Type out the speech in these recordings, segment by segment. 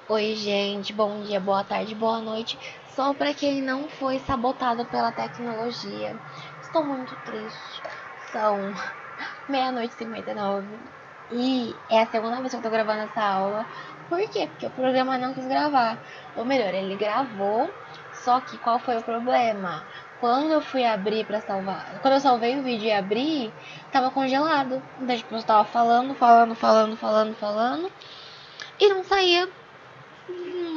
Oi, gente, bom dia, boa tarde, boa noite. Só para quem não foi sabotado pela tecnologia. Estou muito triste. São meia-noite e 59 e é a segunda vez que eu tô gravando essa aula. Por quê? Porque o programa não quis gravar. Ou melhor, ele gravou, só que qual foi o problema? Quando eu fui abrir pra salvar, quando eu salvei o vídeo e abri, tava congelado. Então, tipo, eu tava falando, e não saía,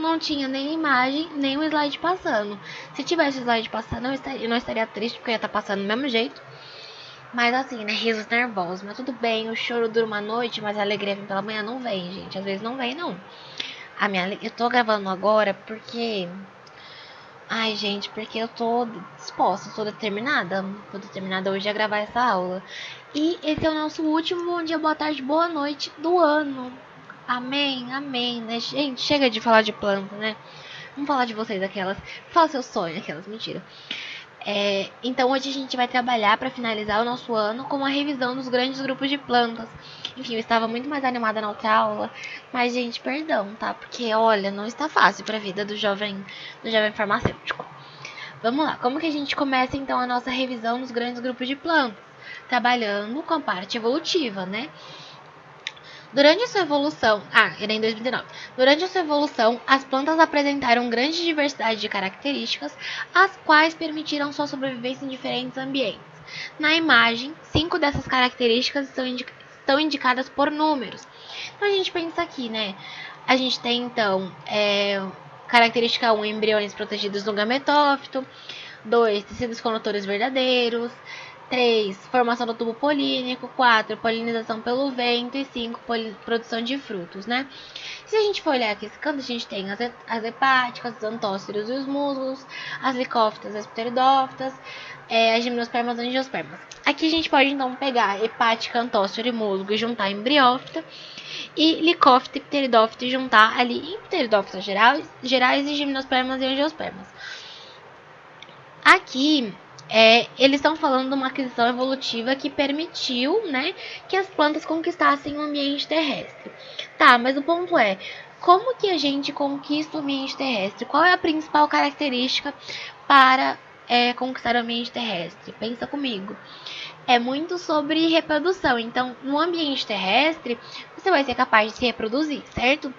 não tinha nem imagem, nem o slide passando. Se tivesse o slide passando, eu não estaria triste, porque eu ia estar passando do mesmo jeito. Mas assim, né, risos nervosos. Mas tudo bem, o choro dura uma noite, mas a alegria vem pela manhã. Não vem, gente. Às vezes não vem, não. Eu tô gravando agora porque... Ai, gente, porque eu tô disposta, tô determinada. Tô determinada hoje a gravar essa aula. E esse é o nosso último bom dia, boa tarde, boa noite do ano. Amém, amém, né? Gente, chega de falar de planta, né? Vamos falar de vocês, aquelas. Fala seu sonho, aquelas, mentira. Então hoje a gente vai trabalhar para finalizar o nosso ano com uma revisão dos grandes grupos de plantas. Enfim, eu estava muito mais animada na outra aula, mas gente, perdão, tá? Porque olha, não está fácil para a vida do jovem farmacêutico. Vamos lá, como que a gente começa então a nossa revisão dos grandes grupos de plantas? Trabalhando com a parte evolutiva, né? Durante a sua evolução, era em 2019. Durante a sua evolução, as plantas apresentaram grande diversidade de características, as quais permitiram sua sobrevivência em diferentes ambientes. Na imagem, 5 dessas características estão indicadas por números. Então a gente pensa aqui, né? A gente tem então característica 1, embriões protegidos no gametófito. 2, tecidos condutores verdadeiros. 3, formação do tubo polínico. 4, polinização pelo vento. E 5, produção de frutos, né? Se a gente for olhar aqui esse canto, a gente tem as hepáticas, os antóceros e os músculos, as licófitas, as pteridófitas, as gimnospermas e angiospermas. Aqui a gente pode então pegar hepática, antócero e musgo e juntar em briófita, e licófita e pteridófita e juntar ali em pteridófitas gerais e gimnospermas e angiospermas. Aqui, eles estão falando de uma aquisição evolutiva que permitiu, né, que as plantas conquistassem o ambiente terrestre. Tá, mas o ponto é, como que a gente conquista o ambiente terrestre? Qual é a principal característica para conquistar o ambiente terrestre? Pensa comigo. É muito sobre reprodução. Então, no ambiente terrestre, você vai ser capaz de se reproduzir, certo?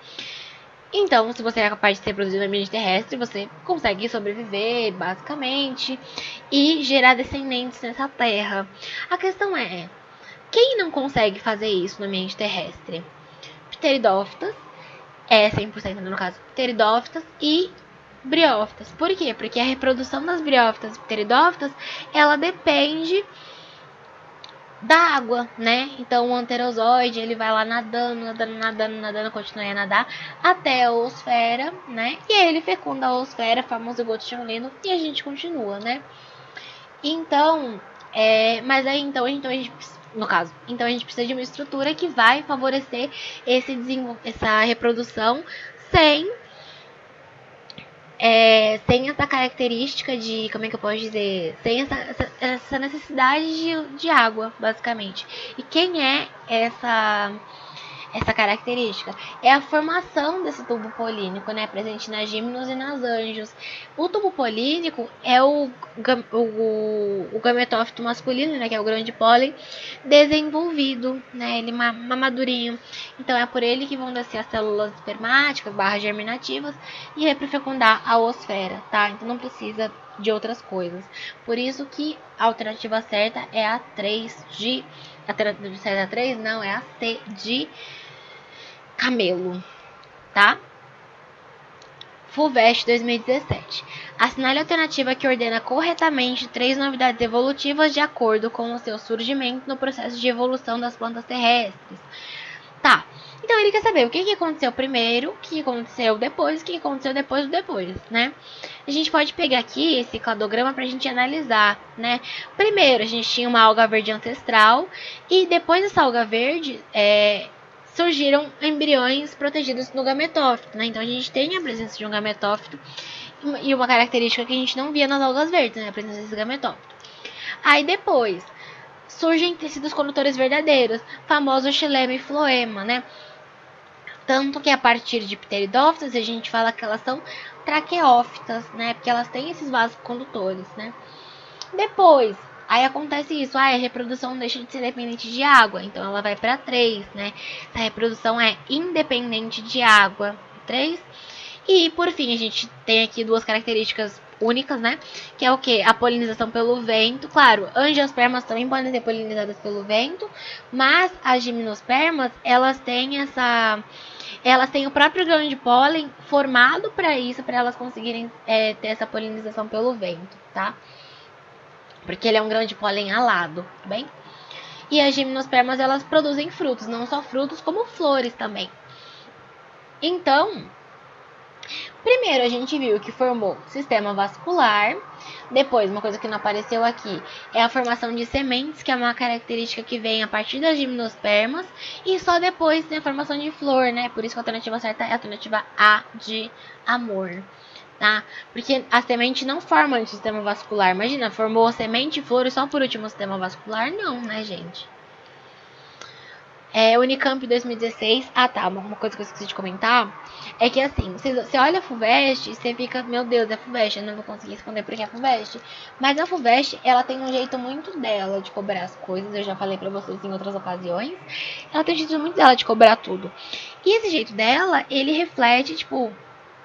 Então, se você é capaz de se reproduzir no ambiente terrestre, você consegue sobreviver, basicamente, e gerar descendentes nessa terra. A questão é, quem não consegue fazer isso no ambiente terrestre? Pteridófitas, 100% no caso, pteridófitas e briófitas. Por quê? Porque a reprodução das briófitas e pteridófitas, ela depende da água, né? Então o anterozoide, ele vai lá nadando, continua a nadar até a oosfera, né? E aí ele fecunda a oosfera, forma o zigoto estimulino e a gente continua, né? Então, mas aí então a gente, no caso, então a gente precisa de uma estrutura que vai favorecer essa reprodução sem sem essa característica de, como é que eu posso dizer, sem essa necessidade de água, basicamente. E quem é essa característica? É a formação desse tubo polínico, né, presente nas gímenos e nas anjos. O tubo polínico é o gametófito masculino, né, que é o grão de pólen, desenvolvido, né, ele madurinho. Então é por ele que vão descer as células espermáticas, germinativas, e é para fecundar a osfera, tá? Então não precisa de outras coisas. Por isso que a alternativa certa é a 3 de... A alternativa certa é a 3? Não, é a C de camelo, tá? FUVEST 2017. Assinale a alternativa que ordena corretamente 3 novidades evolutivas de acordo com o seu surgimento no processo de evolução das plantas terrestres. Tá, então ele quer saber o que aconteceu primeiro, o que aconteceu depois, o que aconteceu depois do depois, né? A gente pode pegar aqui esse cladograma pra gente analisar, né? Primeiro, a gente tinha uma alga verde ancestral e depois dessa alga verde, surgiram embriões protegidos no gametófito, né? Então a gente tem a presença de um gametófito e uma característica que a gente não via nas algas verdes, né? A presença desse gametófito. Aí depois surgem tecidos condutores verdadeiros, famoso xilema e floema, né? Tanto que a partir de pteridófitas a gente fala que elas são traqueófitas, né? Porque elas têm esses vasos condutores, né? Depois, aí acontece isso, a reprodução deixa de ser dependente de água, então ela vai para 3, né? A reprodução é independente de água, 3. E por fim, a gente tem aqui duas características únicas, né? Que é o que? A polinização pelo vento. Claro, angiospermas também podem ser polinizadas pelo vento, mas as gimnospermas, elas têm o próprio grão de pólen formado para isso, para elas conseguirem ter essa polinização pelo vento, tá? Porque ele é um grão de pólen alado, tá bem? E as gimnospermas, elas produzem frutos, não só frutos, como flores também. Então, primeiro a gente viu que formou sistema vascular. Depois, uma coisa que não apareceu aqui é a formação de sementes, que é uma característica que vem a partir das gimnospermas. E só depois tem a formação de flor, né? Por isso que a alternativa certa é a alternativa A de amor. Tá? Porque a semente não forma o sistema vascular. Imagina, formou semente e flor e só por último o sistema vascular? Não, né, gente? Unicamp 2016. Ah, tá. Uma coisa que eu esqueci de comentar é que, assim, você olha a FUVEST e você fica, meu Deus, é FUVEST, eu não vou conseguir responder porque é FUVEST. Mas a FUVEST, ela tem um jeito muito dela de cobrar as coisas, eu já falei pra vocês em outras ocasiões. Ela tem um jeito muito dela de cobrar tudo. E esse jeito dela, ele reflete, tipo,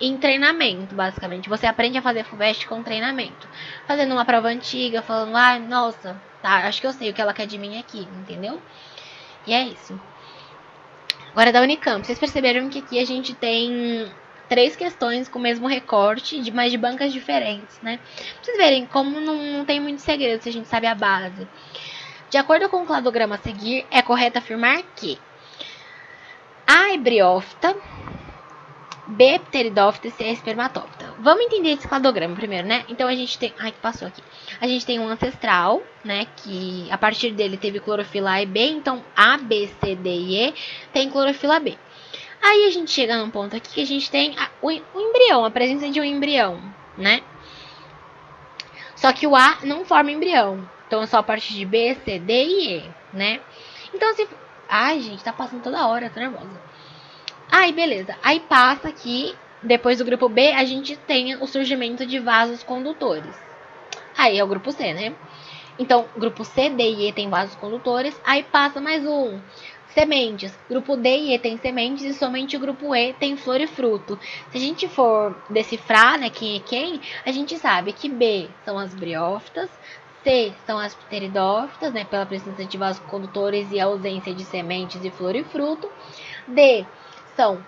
em treinamento, basicamente. Você aprende a fazer FUVEST com treinamento. Fazendo uma prova antiga, falando, nossa, tá, acho que eu sei o que ela quer de mim aqui, entendeu? E é isso. Agora da Unicamp. Vocês perceberam que aqui a gente tem 3 questões com o mesmo recorte, mas de bancas diferentes, né? Pra vocês verem como não tem muito segredo se a gente sabe a base. De acordo com o cladograma a seguir, é correto afirmar que A é briófita, B é pteridófita e C é espermatófita. Vamos entender esse cladograma primeiro, né? Então a gente tem... Ai, que passou aqui. A gente tem um ancestral, né? Que a partir dele teve clorofila A e B. Então A, B, C, D e E tem clorofila B. Aí a gente chega num ponto aqui que a gente tem o embrião, a presença de um embrião, né? Só que o A não forma embrião. Então é só a partir de B, C, D e E, né? Então se... Ai, gente, tá passando toda hora, tô nervosa. Aí, beleza. Aí passa aqui, depois do grupo B, a gente tem o surgimento de vasos condutores. Aí é o grupo C, né? Então, grupo C, D e E tem vasos condutores. Aí passa mais um. Sementes. Grupo D e E tem sementes e somente o grupo E tem flor e fruto. Se a gente for decifrar, né, quem é quem, a gente sabe que B são as briófitas, C são as pteridófitas, né, pela presença de vasos condutores e ausência de sementes e flor e fruto. D são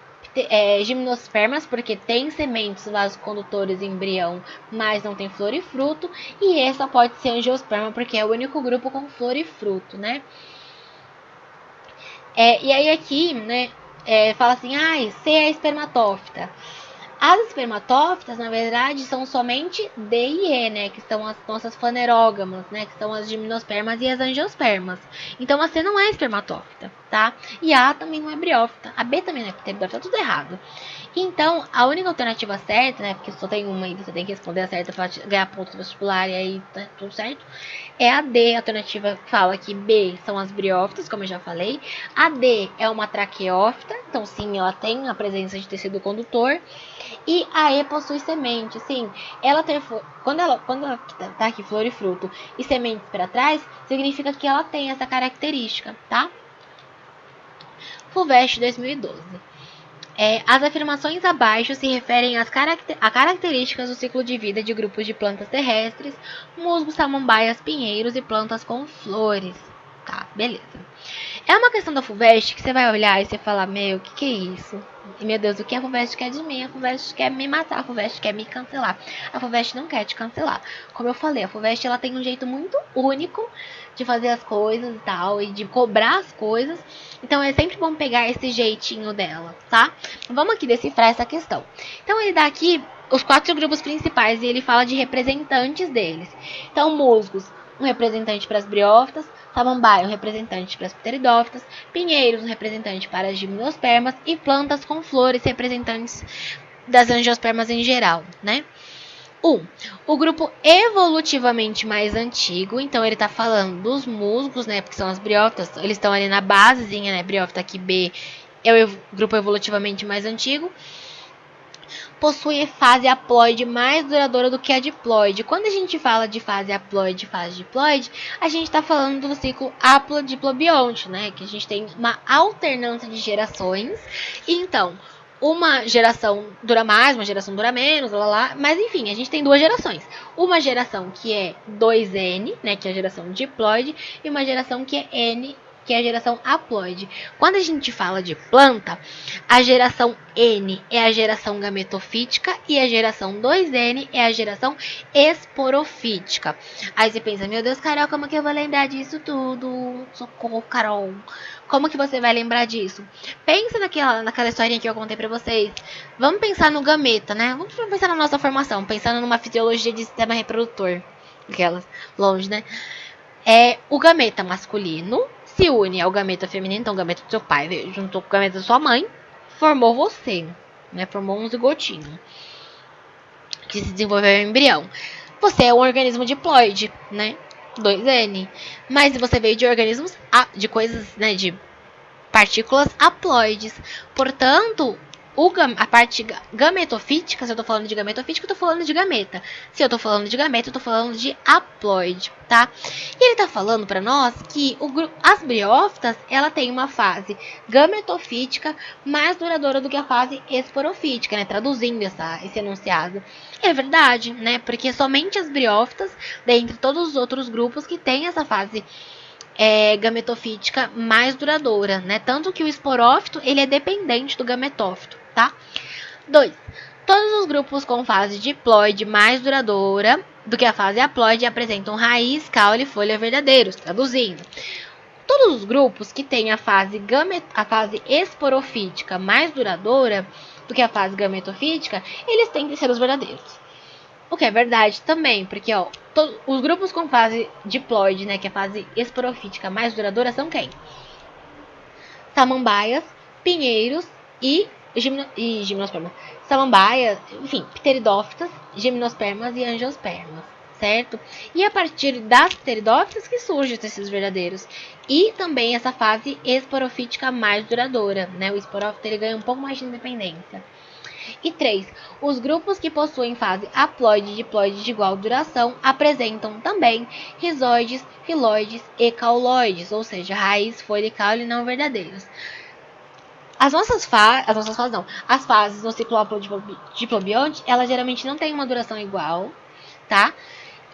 gimnospermas, porque tem sementes, vasos condutores e embrião, mas não tem flor e fruto. E E só pode ser angiosperma, porque é o único grupo com flor e fruto, né? E aí aqui, né, fala assim, C é espermatófita. As espermatófitas, na verdade, são somente D e E, né? Que são as nossas fanerógamas, né? Que são as gimnospermas e as angiospermas. Então, a C não é espermatófita, tá? E a também não é briófita. A B também não é pteridófita, tá tudo errado. Então, a única alternativa certa, né? Porque só tem uma e você tem que responder a certa para ganhar ponto vestibular e aí tá tudo certo. É a D, a alternativa que fala que B são as briófitas, como eu já falei. A D é uma traqueófita, então sim, ela tem a presença de tecido condutor. E a E possui semente, sim. Ela tem quando ela tá aqui flor e fruto e sementes para trás, significa que ela tem essa característica, tá? FUVEST 2012. As afirmações abaixo se referem a características do ciclo de vida de grupos de plantas terrestres, musgos, samambaias, pinheiros e plantas com flores. Tá, beleza. É uma questão da FUVEST que você vai olhar e você falar, meu, o que é isso? E, meu Deus, o que a FUVEST quer de mim? A FUVEST quer me matar, a FUVEST quer me cancelar. A FUVEST não quer te cancelar. Como eu falei, a FUVEST ela tem um jeito muito único de fazer as coisas e tal, e de cobrar as coisas. Então é sempre bom pegar esse jeitinho dela, tá? Vamos aqui decifrar essa questão. Então ele dá aqui os 4 grupos principais e ele fala de representantes deles. Então, musgos, um representante para as briófitas, samambaia, um representante para as pteridófitas, pinheiros, um representante para as gimnospermas e plantas com flores, representantes das angiospermas em geral, né? O grupo evolutivamente mais antigo, então ele tá falando dos musgos, né, porque são as briófitas, eles estão ali na basezinha, né, briófita aqui B é o grupo evolutivamente mais antigo, possui fase haploide mais duradoura do que a diploide. Quando a gente fala de fase haploide e fase diploide, a gente está falando do ciclo haplodiplobionte, né? Que a gente tem uma alternância de gerações. Então, uma geração dura mais, uma geração dura menos, mas enfim, a gente tem duas gerações. Uma geração que é 2N, né, que é a geração diploide, e uma geração que é N, que é a geração haploide. Quando a gente fala de planta, a geração N é a geração gametofítica e a geração 2N é a geração esporofítica. Aí você pensa, meu Deus, Carol, como que eu vou lembrar disso tudo? Socorro, Carol. Como que você vai lembrar disso? Pensa naquela historinha que eu contei pra vocês. Vamos pensar no gameta, né? Vamos pensar na nossa formação, pensando numa fisiologia de sistema reprodutor. Aquelas, longe, né? O gameta masculino se une ao gameta feminino, então o gameta do seu pai juntou com o gameta da sua mãe, formou você, né? Formou um zigotinho que se desenvolveu em embrião. Você é um organismo diploide, né? 2N. Mas você veio de organismos, de coisas, né? De partículas haploides. Portanto, a parte gametofítica, se eu tô falando de gametofítica, eu tô falando de gameta. Se eu tô falando de gameta, eu tô falando de haploide, tá? E ele tá falando para nós que as briófitas, ela tem uma fase gametofítica mais duradoura do que a fase esporofítica, né? Traduzindo esse enunciado. É verdade, né? Porque somente as briófitas, dentre todos os outros grupos, que tem essa fase gametofítica mais duradoura, né? Tanto que o esporófito, ele é dependente do gametófito, tá? 2. Todos os grupos com fase diploide mais duradoura do que a fase haploide apresentam raiz, caule e folha verdadeiros, traduzindo. Todos os grupos que têm a fase esporofítica mais duradoura do que a fase gametofítica, eles têm que ser os verdadeiros. O que é verdade também, porque os grupos com fase diploide, né, que é a fase esporofítica mais duradoura, são quem? Samambaias, pinheiros e gimnospermas. Samambaias, enfim, pteridófitas, gimnospermas e angiospermas, certo? E a partir das pteridófitas que surgem esses verdadeiros. E também essa fase esporofítica mais duradoura, né? O esporófito ele ganha um pouco mais de independência. E 3. Os grupos que possuem fase haploide e diploide de igual duração apresentam também rizoides, filoides e cauloides, ou seja, raiz, folha e caule não verdadeiros. As fases no ciclo haplodiplobionte, elas geralmente não têm uma duração igual, tá?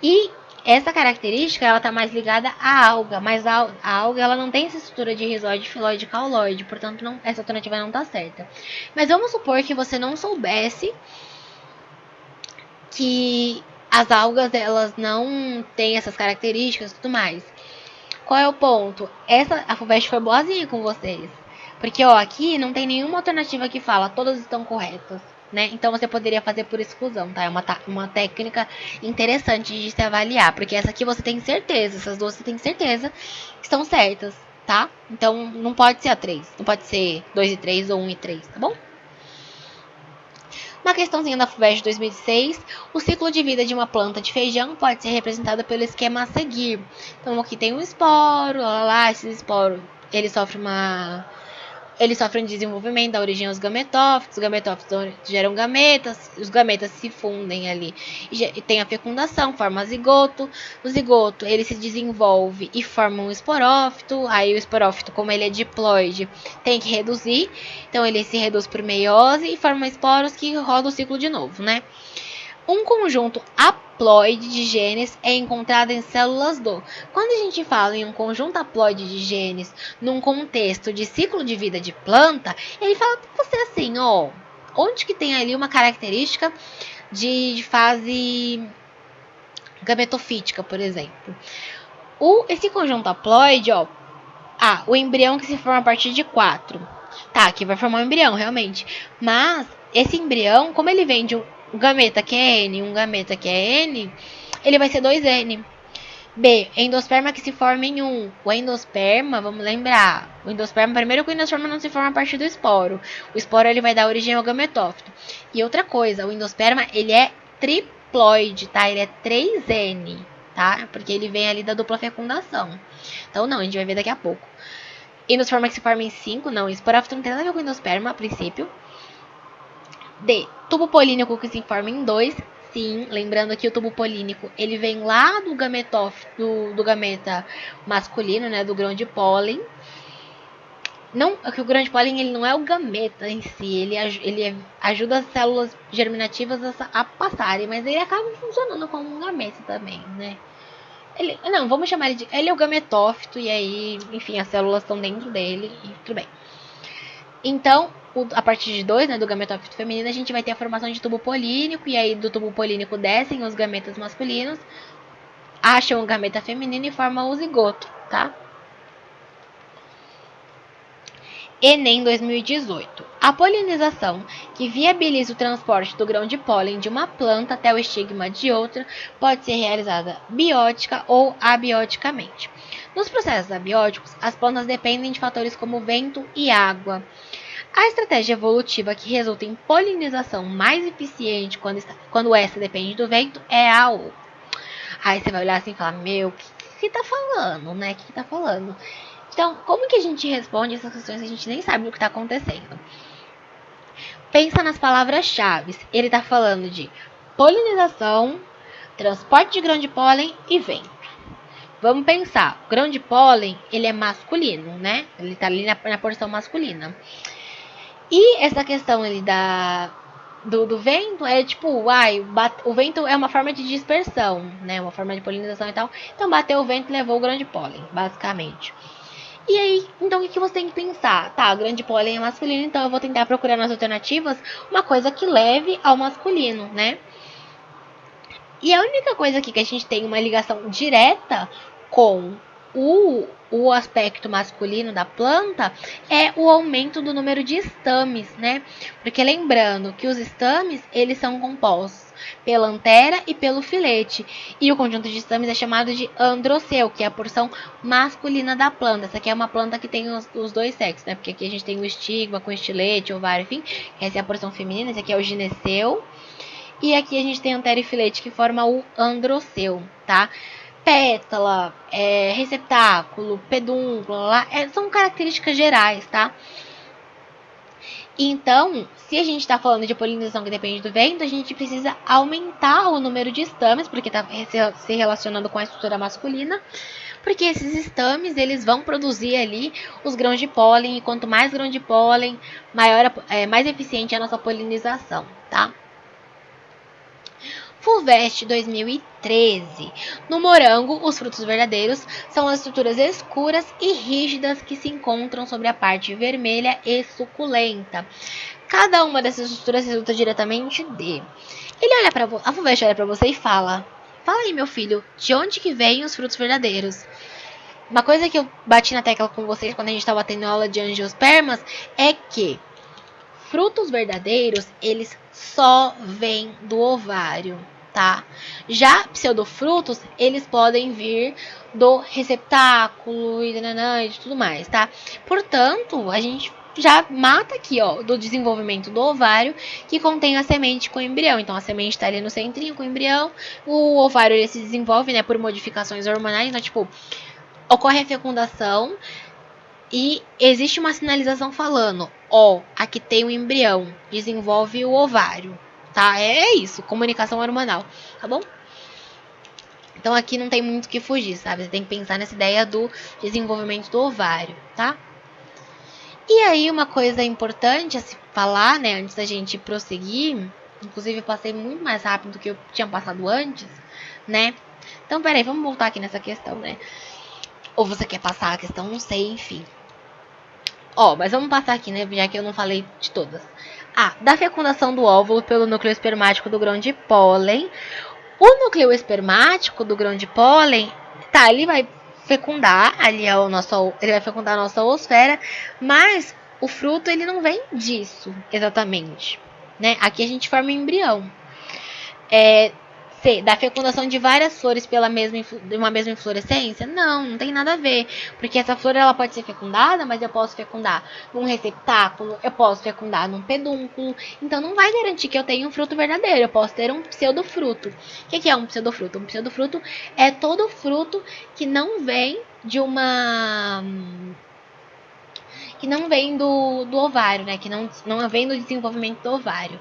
E essa característica, ela tá mais ligada à alga, mas a alga, ela não tem essa estrutura de rizoide, filoide e cauloide, portanto, essa alternativa não tá certa. Mas vamos supor que você não soubesse que as algas, elas não têm essas características e tudo mais. Qual é o ponto? A FUVEST foi boazinha com vocês. Porque, aqui não tem nenhuma alternativa que fala, todas estão corretas, né? Então, você poderia fazer por exclusão, tá? É uma técnica interessante de se avaliar, porque essa aqui você tem certeza, essas duas você tem certeza que estão certas, tá? Então, não pode ser a 3, não pode ser 2 e 3 ou 1 e 3, tá bom? Uma questãozinha da FUVEST 2006, o ciclo de vida de uma planta de feijão pode ser representado pelo esquema a seguir. Então, aqui tem um esporo, esse esporo, ele sofre um desenvolvimento, da origem aos gametófitos, os gametófitos geram gametas, os gametas se fundem ali e tem a fecundação, forma zigoto, o zigoto ele se desenvolve e forma um esporófito, aí o esporófito, como ele é diploide, tem que reduzir, então ele se reduz por meiose e forma esporos que roda o ciclo de novo, né? Um conjunto haploide de genes é encontrado em células do. Quando a gente fala em um conjunto haploide de genes num contexto de ciclo de vida de planta, ele fala para você assim, onde que tem ali uma característica de fase gametofítica, por exemplo. Esse conjunto haploide, o embrião que se forma a partir de 4. Tá, aqui vai formar um embrião, realmente. Mas esse embrião, como ele vem de um gameta que é N e um gameta que é N, ele vai ser 2N. B, endosperma que se forma em 1. O endosperma, vamos lembrar, primeiro que o endosperma não se forma a partir do esporo. O esporo ele vai dar origem ao gametófito. E outra coisa, o endosperma ele é triploide, tá? Ele é 3N, tá? Porque ele vem ali da dupla fecundação. Então não, a gente vai ver daqui a pouco. endosperma que se forma em 5, não, esporófito não tem nada a ver com endosperma, a princípio. D, tubo polínico que se forma em 2, sim, lembrando que o tubo polínico, ele vem lá do do gameta masculino, né, do grão de pólen. Não, que o grão de pólen ele não é o gameta em si, ele ajuda as células germinativas a passarem, mas ele acaba funcionando como um gameta também, né? Não, vamos chamar ele de... Ele é o gametófito, e aí, enfim, as células estão dentro dele, e tudo bem. Então, a partir de 2, né, do gametófito feminino, a gente vai ter a formação de tubo polínico, e aí do tubo polínico descem os gametas masculinos, acham o gameta feminino e formam o zigoto, tá? Enem 2018. A polinização, que viabiliza o transporte do grão de pólen de uma planta até o estigma de outra, pode ser realizada biótica ou abioticamente. Nos processos abióticos, as plantas dependem de fatores como vento e água. A estratégia evolutiva que resulta em polinização mais eficiente quando essa depende do vento é a outra. Aí você vai olhar assim e falar, meu, o que tá falando, né? O que tá falando? Então, como que a gente responde essas questões que a gente nem sabe o que está acontecendo? Pensa nas palavras-chave. Ele está falando de polinização, transporte de grão de pólen e vento. Vamos pensar, o grão de pólen, ele é masculino, né? Ele está ali na porção masculina. E essa questão ali do vento é tipo, o vento é uma forma de dispersão, né? Uma forma de polinização e tal. Então, bateu o vento e levou o grão de pólen, basicamente. E aí, então o que você tem que pensar? Tá, o grande pólen é masculino, então eu vou tentar procurar nas alternativas uma coisa que leve ao masculino, né? E a única coisa aqui que a gente tem uma ligação direta com o aspecto masculino da planta é o aumento do número de estames, né? Porque lembrando que os estames, eles são compostos pela antera e pelo filete. E o conjunto de estames é chamado de androceu, que é a porção masculina da planta. Essa aqui é uma planta que tem os dois sexos, né? Porque aqui a gente tem o estigma com estilete, ovário, enfim. Essa é a porção feminina, esse aqui é o gineceu. E aqui a gente tem antera e filete que forma o androceu, tá? Pétala, receptáculo, pedúnculo, são características gerais, tá? Então, se a gente está falando de polinização que depende do vento, a gente precisa aumentar o número de estames, porque está se relacionando com a estrutura masculina, porque esses estames, eles vão produzir ali os grãos de pólen, e quanto mais grão de pólen, mais eficiente é a nossa polinização, tá? Fulvestre 2013. No morango, os frutos verdadeiros são as estruturas escuras e rígidas que se encontram sobre a parte vermelha e suculenta. Cada uma dessas estruturas resulta diretamente de... A Fulvestre olha para você e fala: fala aí, meu filho, de onde que vêm os frutos verdadeiros? Uma coisa que eu bati na tecla com vocês quando a gente estava tendo aula de angiospermas é que frutos verdadeiros, eles só vêm do ovário, tá? Já pseudofrutos, eles podem vir do receptáculo e de tudo mais, tá? Portanto, a gente já mata aqui, ó, do desenvolvimento do ovário, que contém a semente com o embrião. Então, a semente está ali no centrinho com o embrião, o ovário ele se desenvolve, né, por modificações hormonais. Então, tipo, ocorre a fecundação, e existe uma sinalização falando, ó, aqui tem o embrião, desenvolve o ovário, tá? É isso, comunicação hormonal, tá bom? Então aqui não tem muito o que fugir, sabe? Você tem que pensar nessa ideia do desenvolvimento do ovário, tá? E aí uma coisa importante a se falar, né, antes da gente prosseguir, inclusive eu passei muito mais rápido do que eu tinha passado antes, né? Então, peraí, vamos voltar aqui nessa questão, né? Ou você quer passar a questão, não sei, enfim. Mas vamos passar aqui, né? Já que eu não falei de todas. Da fecundação do óvulo pelo núcleo espermático do grão de pólen. O núcleo espermático do grão de pólen, tá, ele vai fecundar, ele vai fecundar a nossa oosfera, mas o fruto, ele não vem disso, exatamente, né? Aqui a gente forma um embrião. Da fecundação de várias flores de uma mesma inflorescência? Não tem nada a ver. Porque essa flor ela pode ser fecundada, mas eu posso fecundar num receptáculo, eu posso fecundar num pedúnculo. Então não vai garantir que eu tenha um fruto verdadeiro. Eu posso ter um pseudofruto. O que é um pseudofruto? Um pseudofruto é todo fruto que não vem de uma que não vem do ovário, né? Que não vem do desenvolvimento do ovário.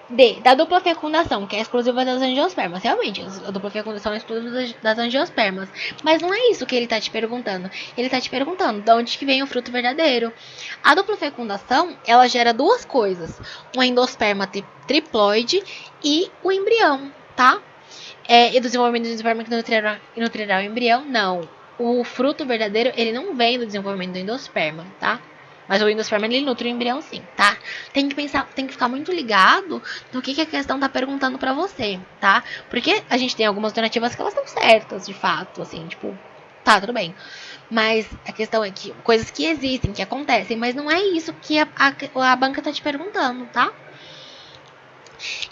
D, da dupla fecundação, que é exclusiva das angiospermas. Realmente, a dupla fecundação é exclusiva das angiospermas. Mas não é isso que ele tá te perguntando. Ele tá te perguntando de onde que vem o fruto verdadeiro. A dupla fecundação, ela gera duas coisas. Um endosperma triploide e o embrião, tá? E do desenvolvimento do endosperma que nutrirá o embrião, não. O fruto verdadeiro, ele não vem do desenvolvimento do endosperma, tá? Mas o endosperma, ele nutre o embrião sim, tá? Tem que pensar, tem que ficar muito ligado no que a questão tá perguntando pra você, tá? Porque a gente tem algumas alternativas que elas estão certas, de fato, assim, tipo, tá, tudo bem. Mas a questão é que coisas que existem, que acontecem, mas não é isso que a banca tá te perguntando, tá?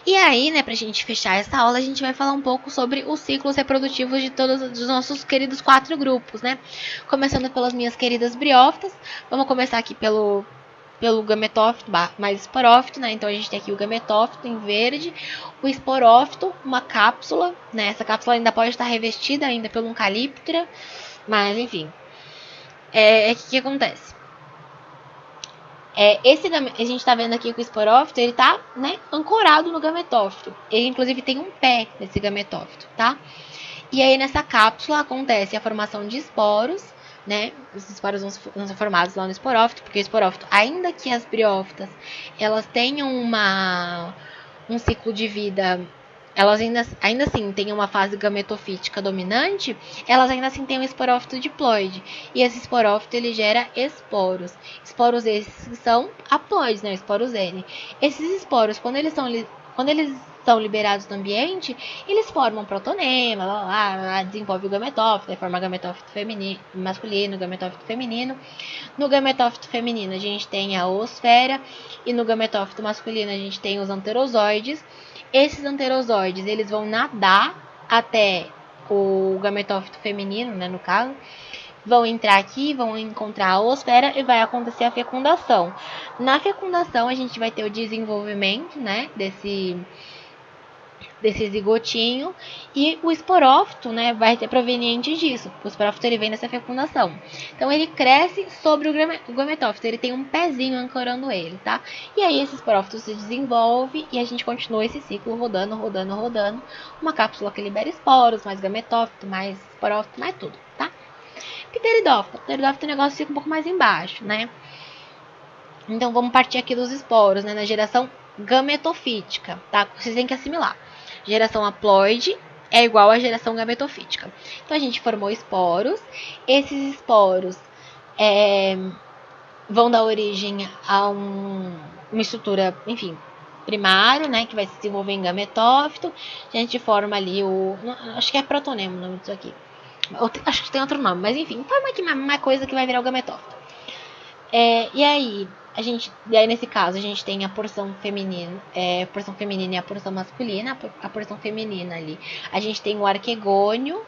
E aí, né, pra gente fechar essa aula, a gente vai falar um pouco sobre os ciclos reprodutivos de todos os nossos queridos 4 grupos, né? Começando pelas minhas queridas briófitas. Vamos começar aqui pelo gametófito mais esporófito, né? Então a gente tem aqui o gametófito em verde, o esporófito, uma cápsula, né? Essa cápsula ainda pode estar revestida ainda pelo um calíptera, mas enfim. Que acontece? A gente tá vendo aqui que o esporófito, ele tá, né, ancorado no gametófito. Ele, inclusive, tem um pé nesse gametófito, tá? E aí, nessa cápsula, acontece a formação de esporos, né? Os esporos vão ser formados lá no esporófito, porque o esporófito, ainda que as briófitas, elas tenham um ciclo de vida, elas ainda assim têm uma fase gametofítica dominante, elas ainda assim têm um esporófito diploide. E esse esporófito, ele gera esporos. Esporos esses que são haploides, né? Esporos N. Esses esporos, quando eles são liberados no ambiente, eles formam protonema, desenvolve o gametófito, aí forma gametófito feminino, masculino, gametófito feminino. No gametófito feminino, a gente tem a oosfera, e no gametófito masculino, a gente tem os anterozoides. Esses anterozoides, eles vão nadar até o gametófito feminino, né, no caso, vão entrar aqui, vão encontrar a oosfera e vai acontecer a fecundação. Na fecundação, a gente vai ter o desenvolvimento, né, desse zigotinho, e o esporófito, né, vai ser proveniente disso. O esporófito, ele vem dessa fecundação. Então ele cresce sobre o gametófito, ele tem um pezinho ancorando ele, tá? E aí esse esporófito se desenvolve e a gente continua esse ciclo rodando. Uma cápsula que libera esporos, mais gametófito, mais esporófito, mais tudo, tá? Pteridófito. Pteridófito, o negócio fica um pouco mais embaixo, né? Então vamos partir aqui dos esporos, né, na geração gametofítica, tá? Vocês têm que assimilar. Geração haploide é igual à geração gametofítica. Então a gente formou esporos. Esses esporos vão dar origem a uma estrutura, enfim, primário, né, que vai se desenvolver em gametófito. A gente forma ali acho que é protonema o nome disso aqui. Acho que tem outro nome, mas enfim, forma aqui uma coisa que vai virar o gametófito. E aí, nesse caso, a gente tem a porção feminina, e a porção masculina. A porção feminina ali, a gente tem o arquegônio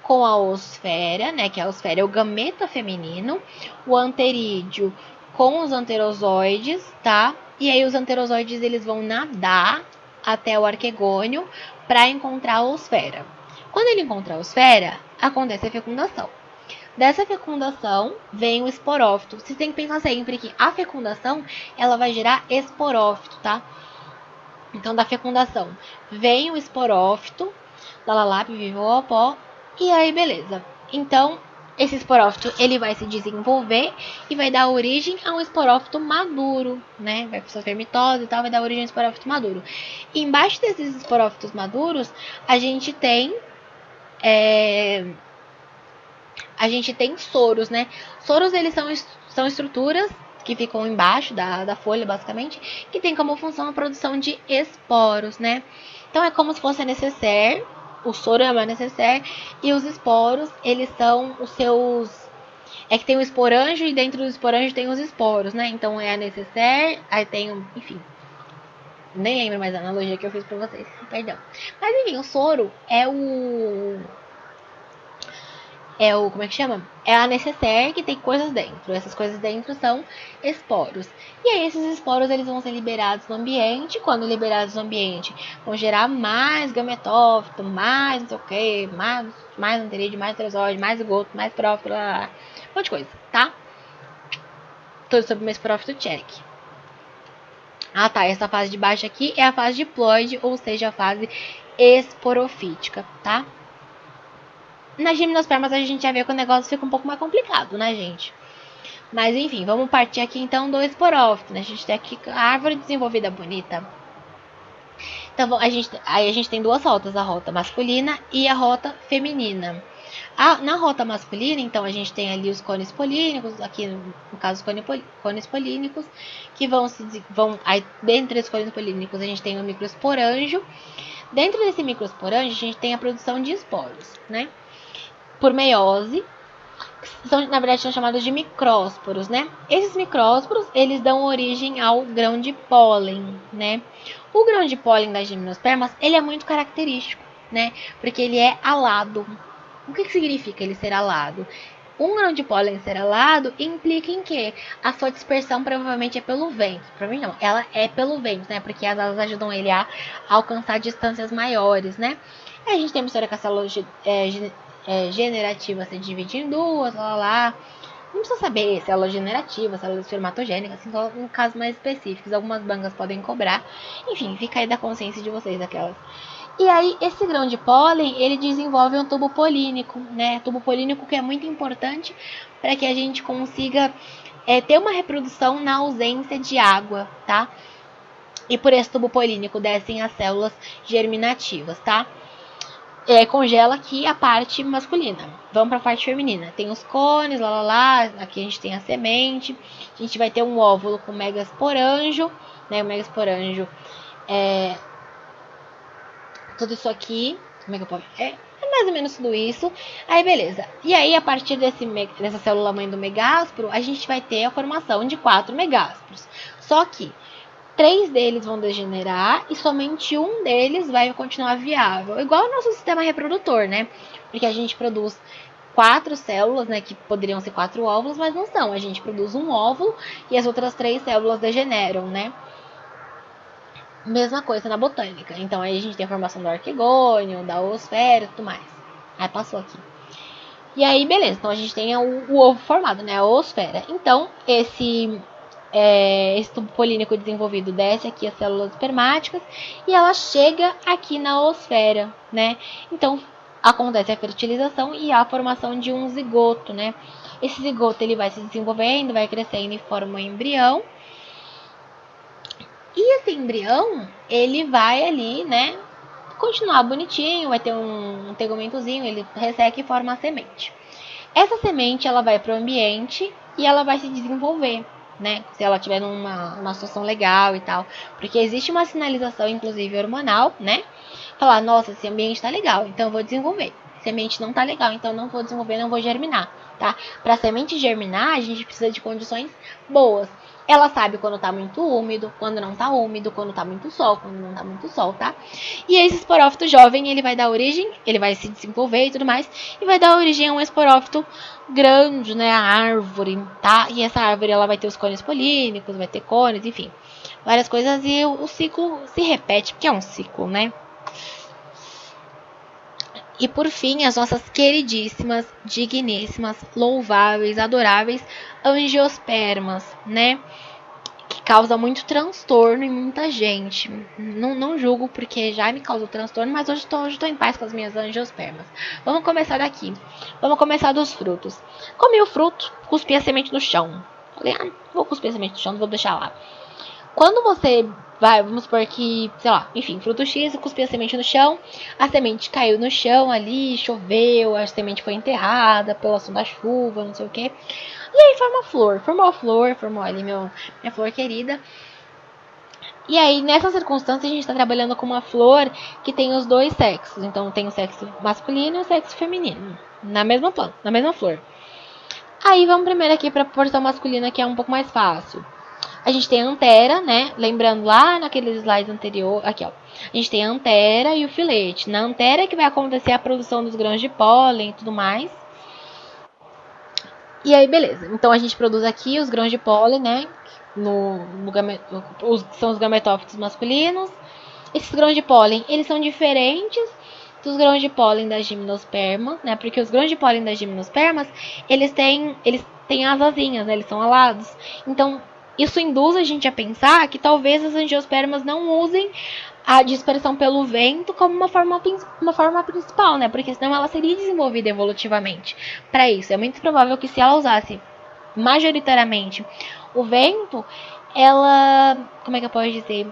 com a oosfera, né, que a oosfera é o gameta feminino, o anterídeo com os anterozoides, tá? E aí os anterozoides, eles vão nadar até o arquegônio para encontrar a oosfera. Quando ele encontra a oosfera, acontece a fecundação. Dessa fecundação vem o esporófito. Você tem que pensar sempre que a fecundação, ela vai gerar esporófito, tá? Então, da fecundação vem o esporófito, pipipopó, e aí beleza. Então, esse esporófito, ele vai se desenvolver e vai dar origem a um esporófito maduro, né? Vai para fermitose e tal, vai dar origem a um esporófito maduro. E embaixo desses esporófitos maduros, a gente tem soros, né? Soros, eles são estruturas que ficam embaixo da folha, basicamente, que tem como função a produção de esporos, né? Então é como se fosse a necessaire, o soro é uma necessaire, e os esporos, eles são os seus... É que tem o esporanjo e dentro do esporanjo tem os esporos, né? Então é a necessaire, aí tem, enfim... Nem lembro mais a analogia que eu fiz pra vocês, perdão. Mas enfim, o soro é como é que chama? É a necessaire que tem coisas dentro. Essas coisas dentro são esporos. E aí esses esporos, eles vão ser liberados no ambiente. Quando liberados no ambiente, vão gerar mais gametófito, mais não sei o que, mais anterídeo, mais pterozoide, mais zigoto, mais prófilo, um monte de coisa, tá? Tudo sobre o esporófito check. Ah, tá. Essa fase de baixo aqui é a fase diploide, ou seja, a fase esporofítica, tá? Nas gimnospermas a gente já vê que o negócio fica um pouco mais complicado, né, gente? Mas enfim, vamos partir aqui então do esporófito, né? A gente tem aqui a árvore desenvolvida bonita. Então aí a gente tem duas rotas, a rota masculina e a rota feminina. Na rota masculina, então, a gente tem ali os cones polínicos, aqui no caso os cones polínicos, que aí, dentre os cones polínicos, a gente tem o microesporângio. Dentro desse microesporângio, a gente tem a produção de esporos, né? Por meiose, na verdade, são chamados de micrósporos, né? Esses micrósporos, eles dão origem ao grão de pólen, né? O grão de pólen das gimnospermas, ele é muito característico, né? Porque ele é alado. O que significa ele ser alado? Um grão de pólen ser alado implica em que a sua dispersão provavelmente é pelo vento. Para mim não, ela é pelo vento, né? Porque as asas ajudam ele a alcançar distâncias maiores, né? E a gente tem uma história que a célula generativa se divide em duas, lá. Não precisa saber célula generativa, célula espermatogênica, assim, só em casos mais específicos. Algumas bancas podem cobrar. Enfim, fica aí da consciência de vocês, aquelas. E aí, esse grão de pólen, ele desenvolve um tubo polínico, né? Tubo polínico que é muito importante para que a gente consiga ter uma reprodução na ausência de água, tá? E por esse tubo polínico descem as células germinativas, tá? Congela aqui a parte masculina. Vamos para a parte feminina. Tem os cones, lá. Aqui a gente tem a semente. A gente vai ter um óvulo com megasporângio, né? O megasporângio tudo isso aqui. Como é que eu posso? É mais ou menos tudo isso. Aí, beleza. E aí, a partir dessa célula mãe do megásporo, a gente vai ter a formação de 4 megásporos. Só que 3 deles vão degenerar e somente um deles vai continuar viável. Igual o nosso sistema reprodutor, né? Porque a gente produz 4 células, né? Que poderiam ser 4 óvulos, mas não são. A gente produz um óvulo e as outras 3 células degeneram, né? Mesma coisa na botânica. Então aí a gente tem a formação do arquegônio, da oosfera e tudo mais. Aí passou aqui. E aí, beleza. Então a gente tem o ovo formado, né? A oosfera. Então, esse tubo polínico desenvolvido desce aqui as células espermáticas e ela chega aqui na oosfera, né? Então acontece a fertilização e a formação de um zigoto, né? Esse zigoto ele vai se desenvolvendo, vai crescendo e forma um embrião. E esse embrião, ele vai ali, né, continuar bonitinho, vai ter um tegumentozinho, ele resseca e forma a semente. Essa semente, ela vai para o ambiente e ela vai se desenvolver, né, se ela tiver numa situação legal e tal. Porque existe uma sinalização, inclusive hormonal, né, falar, nossa, esse ambiente tá legal, então eu vou desenvolver. Semente não tá legal, então não vou desenvolver, não vou germinar, tá? Para a semente germinar, a gente precisa de condições boas. Ela sabe quando tá muito úmido, quando não tá úmido, quando tá muito sol, quando não tá muito sol, tá? E esse esporófito jovem, ele vai dar origem, ele vai se desenvolver e tudo mais, e vai dar origem a um esporófito grande, né? A árvore, tá? E essa árvore, ela vai ter os cones polínicos, vai ter cones, enfim, várias coisas, e o ciclo se repete, porque é um ciclo, né? E por fim, as nossas queridíssimas, digníssimas, louváveis, adoráveis angiospermas, né? Que causa muito transtorno em muita gente. Não julgo porque já me causou transtorno, mas hoje estou em paz com as minhas angiospermas. Vamos começar daqui. Vamos começar dos frutos. Comi o fruto, cuspi a semente no chão. Falei, vou cuspir a semente no chão, não vou deixar lá. Quando você vai, vamos supor que, sei lá, enfim, fruto X, eu cuspi a semente no chão, a semente caiu no chão ali, choveu, a semente foi enterrada pela ação da chuva, não sei o que. E aí formou a flor, formou ali minha flor querida. E aí, nessa circunstância, a gente está trabalhando com uma flor que tem os dois sexos. Então, tem o sexo masculino e o sexo feminino, na mesma planta, na mesma flor. Aí, vamos primeiro aqui para a porção masculina, que é um pouco mais fácil. A gente tem a antera, né? Lembrando lá naqueles slides anterior, aqui ó. A gente tem a antera e o filete. Na antera é que vai acontecer a produção dos grãos de pólen e tudo mais. E aí, beleza. Então a gente produz aqui os grãos de pólen, né? São os gametófitos masculinos. Esses grãos de pólen, eles são diferentes dos grãos de pólen das gimnospermas, né? Porque os grãos de pólen das gimnospermas, eles têm asazinhas, né? Eles são alados. Então, isso induz a gente a pensar que talvez as angiospermas não usem a dispersão pelo vento como uma forma principal, né? Porque senão ela seria desenvolvida evolutivamente para isso. É muito provável que se ela usasse majoritariamente o vento, ela, como é que eu posso dizer?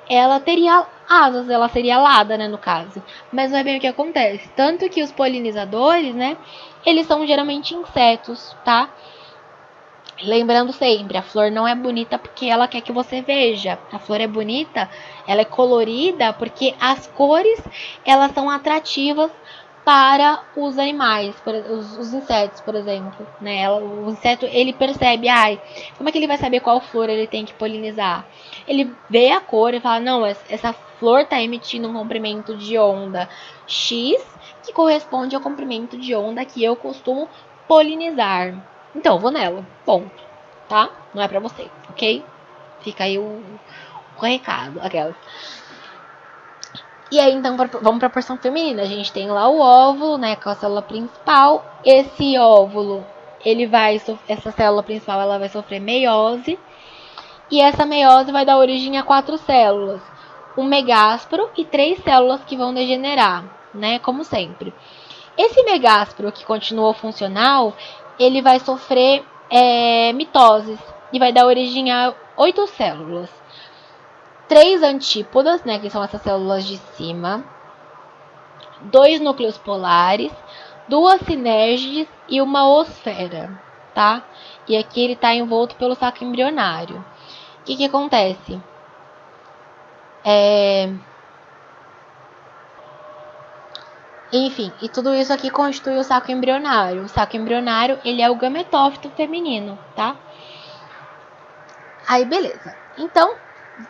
Ela teria asas, ela seria alada, né, no caso. Mas não é bem o que acontece. Tanto que os polinizadores, né, eles são geralmente insetos, tá? Lembrando sempre, a flor não é bonita porque ela quer que você veja. A flor é bonita, ela é colorida porque as cores, elas são atrativas para os animais, os insetos, por exemplo, né? O inseto, ele percebe, como é que ele vai saber qual flor ele tem que polinizar? Ele vê a cor e fala, não, essa flor está emitindo um comprimento de onda X, que corresponde ao comprimento de onda que eu costumo polinizar. Então, vou nela. Ponto. Tá? Não é pra você, ok? Fica aí o recado. Aquelas. E aí, então, vamos pra porção feminina. A gente tem lá o óvulo, né? Com a célula principal. Esse óvulo, essa célula principal, ela vai sofrer meiose. E essa meiose vai dar origem a 4 células. Um megásporo e 3 células que vão degenerar, né? Como sempre. Esse megásporo que continuou funcional, ele vai sofrer mitoses e vai dar origem a 8 células. 3 antípodas, né, que são essas células de cima, 2 núcleos polares, 2 sinérgides e uma osfera, tá? E aqui ele está envolto pelo saco embrionário. O que acontece? Enfim, e tudo isso aqui constitui o saco embrionário. O saco embrionário, ele é o gametófito feminino, tá? Aí, beleza. Então,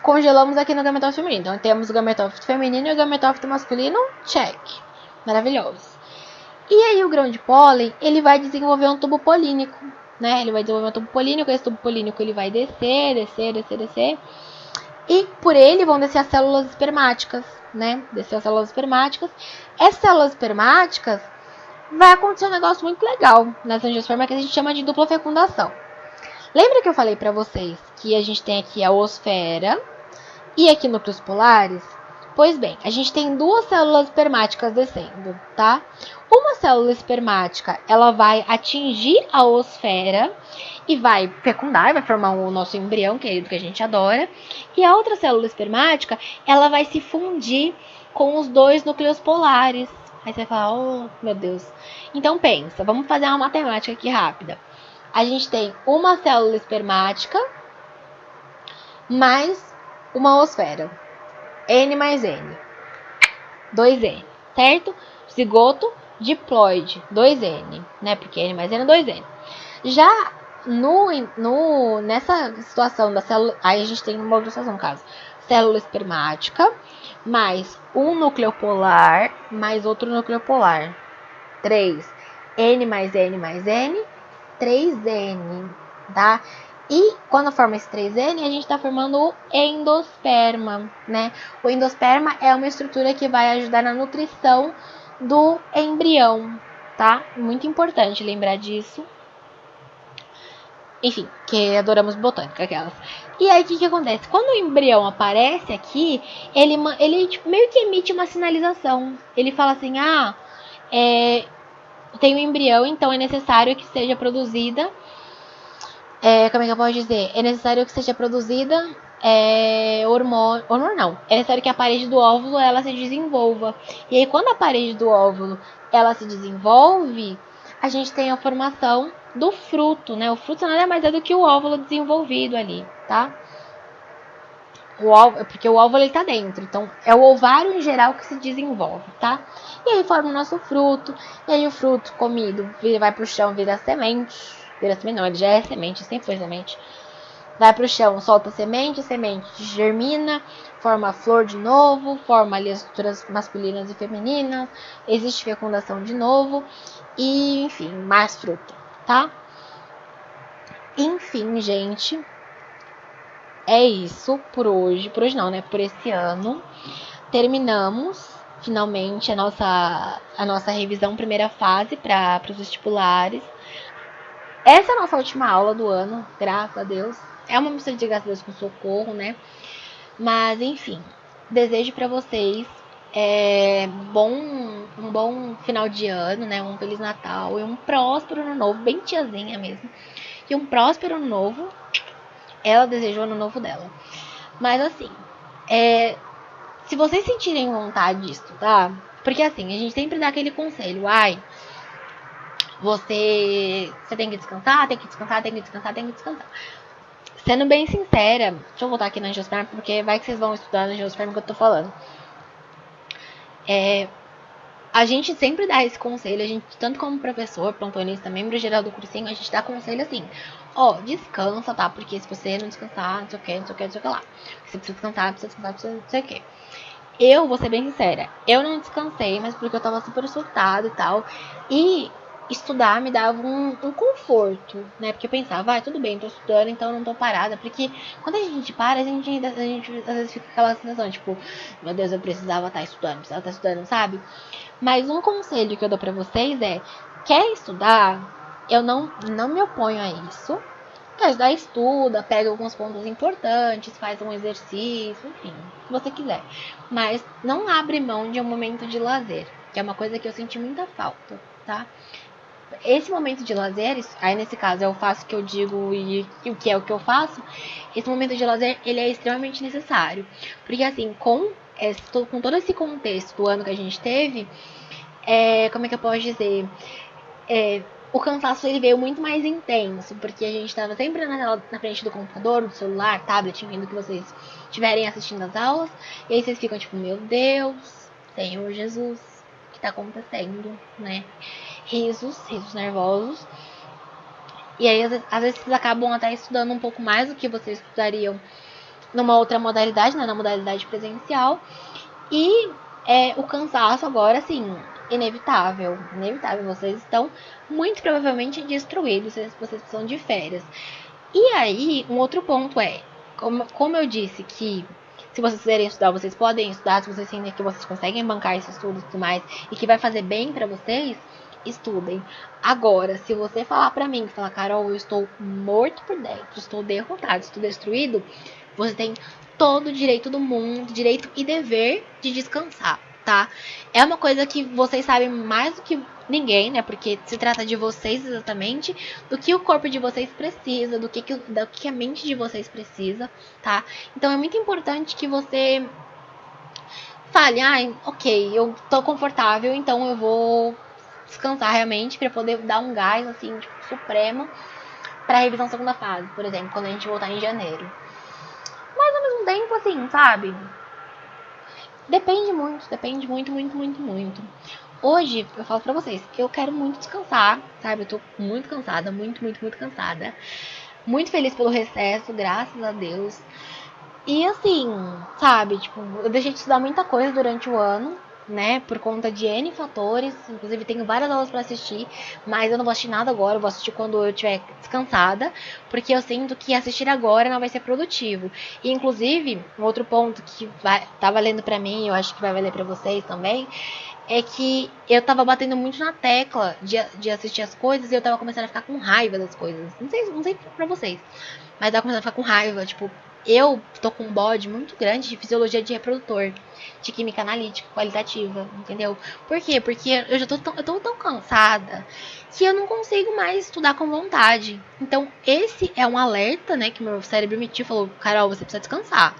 congelamos aqui no gametófito feminino. Então, temos o gametófito feminino e o gametófito masculino, check. Maravilhoso. E aí, o grão de pólen, ele vai desenvolver um tubo polínico, né? Ele vai desenvolver um tubo polínico, esse tubo polínico, ele vai descer. E por ele vão descer as células espermáticas, né? Descer as células espermáticas. Essas células espermáticas, vai acontecer um negócio muito legal nas angiospermas que a gente chama de dupla fecundação. Lembra que eu falei para vocês que a gente tem aqui a osfera e aqui núcleos polares? Pois bem, a gente tem 2 células espermáticas descendo, tá? Uma célula espermática, ela vai atingir a osfera e vai fecundar, vai formar o nosso embrião, querido, que a gente adora. E a outra célula espermática, ela vai se fundir com os 2 núcleos polares. Aí você vai falar, oh, meu Deus. Então pensa, vamos fazer uma matemática aqui rápida. A gente tem uma célula espermática mais uma osfera. N mais N. 2N, certo? Zigoto, diploide, 2N, né? Porque N mais N é 2N. Já nessa situação da célula, aí a gente tem uma outra situação, no caso. Célula espermática, mais um núcleo polar, mais outro núcleo polar. 3. N mais N mais N, 3N, tá? E quando forma esse 3N, a gente está formando o endosperma, né? O endosperma é uma estrutura que vai ajudar na nutrição do embrião, tá? Muito importante lembrar disso. Enfim, que adoramos botânica, aquelas. E aí, o que acontece? Quando o embrião aparece aqui, ele tipo, meio que emite uma sinalização. Ele fala assim, tem um embrião, então é necessário que seja produzida... como é que eu posso dizer? É necessário que seja produzida hormônio não. É necessário que a parede do óvulo ela se desenvolva. E aí, quando a parede do óvulo ela se desenvolve, a gente tem a formação do fruto, né? O fruto nada mais é do que o óvulo desenvolvido ali, tá? Porque o óvulo ele tá dentro, então é o ovário em geral que se desenvolve, tá? E aí forma o nosso fruto, e aí o fruto comido vai pro chão, vira semente não, ele já é semente, sempre foi semente. Vai pro chão, solta semente germina, forma a flor de novo, forma ali as estruturas masculinas e femininas, existe fecundação de novo, e enfim, mais fruto, tá? Enfim, gente, é isso por hoje. Por hoje não, né? Por esse ano. Terminamos finalmente a nossa revisão primeira fase para os vestibulares. Essa é a nossa última aula do ano, graças a Deus. É uma missão de graças a Deus com socorro, né? Mas, enfim, desejo pra vocês um bom final de ano, né? Um Feliz Natal e um próspero ano novo, bem tiazinha mesmo. E um próspero ano novo. Ela desejou o ano novo dela. Mas, assim, se vocês sentirem vontade de estudar, porque assim, a gente sempre dá aquele conselho, você tem que descansar, tem que descansar, tem que descansar, tem que descansar. Sendo bem sincera, deixa eu voltar aqui na Angiosperma, porque vai que vocês vão estudar na Angiosperma que eu tô falando. A gente sempre dá esse conselho, a gente, tanto como professor, plantonista, membro geral do cursinho, a gente dá conselho assim, descansa, tá? Porque se você não descansar, não sei o que, não sei o que, não sei o que lá. Você precisa descansar, não sei o que. Eu vou ser bem sincera, eu não descansei, mas porque eu tava super surtada e tal. E estudar me dava um conforto, né? Porque eu pensava, tudo bem, tô estudando, então eu não tô parada. Porque quando a gente para, a gente às vezes fica com aquela sensação, tipo, meu Deus, eu precisava estar estudando, sabe? Mas um conselho que eu dou pra vocês quer estudar? Eu não me oponho a isso. Quer estudar, estuda, pega alguns pontos importantes, faz um exercício, enfim, o que você quiser. Mas não abre mão de um momento de lazer, que é uma coisa que eu senti muita falta, tá? Esse momento de lazer, aí nesse caso eu faço o que eu digo e o que é o que eu faço, esse momento de lazer, ele é extremamente necessário. Porque assim, com todo esse contexto do ano que a gente teve, como é que eu posso dizer? O cansaço ele veio muito mais intenso, porque a gente estava sempre na frente do computador, do celular, tablet, enfim, do que vocês estiverem assistindo as aulas, e aí vocês ficam tipo, meu Deus, Senhor Jesus, o que está acontecendo, né? Risos nervosos. E aí, às vezes, vocês acabam até estudando um pouco mais do que vocês estudariam numa outra modalidade, né? Na modalidade presencial. E o cansaço agora, assim, inevitável. Inevitável. Vocês estão muito provavelmente destruídos. Vocês precisam de férias. E aí, um outro ponto como eu disse que se vocês quiserem estudar, vocês podem estudar, se vocês sentem que vocês conseguem bancar esse estudo e tudo mais, e que vai fazer bem pra vocês, estudem. Agora, se você falar pra mim, falar, Carol, eu estou morto por dentro, estou derrotado, estou destruído, você tem todo o direito do mundo, direito e dever de descansar, tá? É uma coisa que vocês sabem mais do que ninguém, né? Porque se trata de vocês exatamente, do que o corpo de vocês precisa, do que a mente de vocês precisa, tá? Então é muito importante que você fale, ok, eu tô confortável, então eu vou descansar realmente para poder dar um gás assim, tipo, supremo para revisão segunda fase, por exemplo, quando a gente voltar em janeiro. Mas ao mesmo tempo, assim, sabe? Depende muito, muito, muito, muito. Hoje, eu falo pra vocês, eu quero muito descansar, sabe? Eu tô muito cansada, muito, muito, muito cansada. Muito feliz pelo recesso, graças a Deus. E assim, sabe, tipo, eu deixei de estudar muita coisa durante o ano, né? Por conta de N fatores. Inclusive, tenho várias aulas pra assistir, mas eu não vou assistir nada agora. Eu vou assistir quando eu estiver descansada, porque eu sinto que assistir agora não vai ser produtivo. E, inclusive, um outro ponto que tá valendo pra mim, eu acho que vai valer pra vocês também, é que eu tava batendo muito na tecla de assistir as coisas e eu tava começando a ficar com raiva das coisas. Não sei pra vocês, mas tava começando a ficar com raiva, tipo, eu tô com um bode muito grande de fisiologia de reprodutor, de química analítica, qualitativa, entendeu? Por quê? Porque eu tô tão cansada que eu não consigo mais estudar com vontade. Então, esse é um alerta, né, que meu cérebro emitiu, falou, Carol, você precisa descansar.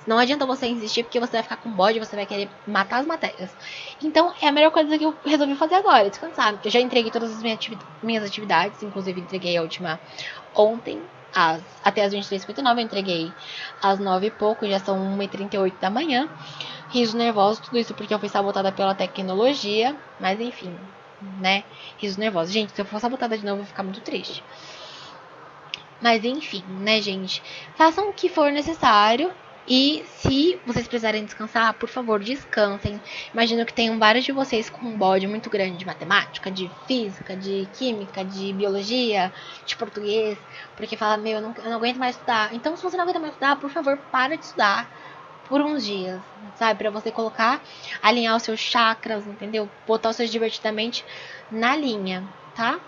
Não adianta você insistir porque você vai ficar com bode, você vai querer matar as matérias. Então, é a melhor coisa que eu resolvi fazer agora, descansar. Eu já entreguei todas as minhas atividades, inclusive entreguei a última ontem, até as 23h59, eu entreguei às 9 e pouco, já são 1h38 da manhã. Riso nervoso, tudo isso porque eu fui sabotada pela tecnologia, mas enfim, né? Riso nervoso. Gente, se eu for sabotada de novo, eu vou ficar muito triste. Mas enfim, né, gente? Façam o que for necessário. E se vocês precisarem descansar, por favor, descansem. Imagino que tenham vários de vocês com um bode muito grande de matemática, de física, de química, de biologia, de português. Porque fala, eu não aguento mais estudar. Então, se você não aguenta mais estudar, por favor, para de estudar por uns dias, sabe? Pra você colocar, alinhar os seus chakras, entendeu? Botar os seus divertidamente na linha, tá?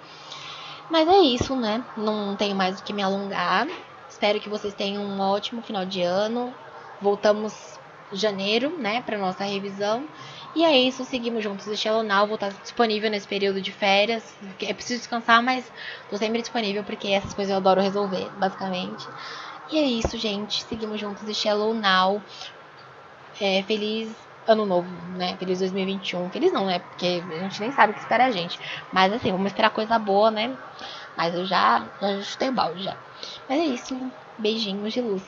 Mas é isso, né? Não tenho mais do que me alongar. Espero que vocês tenham um ótimo final de ano. Voltamos em janeiro, né, para nossa revisão. E é isso, seguimos juntos de Shallow Now. Vou estar disponível nesse período de férias. É preciso descansar, mas tô sempre disponível porque essas coisas eu adoro resolver, basicamente. E é isso, gente. Seguimos juntos de Shallow Now. Feliz ano novo, né? Feliz 2021. Feliz não, né? Porque a gente nem sabe o que espera a gente. Mas assim, vamos esperar coisa boa, né? Mas eu já chutei o balde já. Mas é isso. Beijinhos de luz.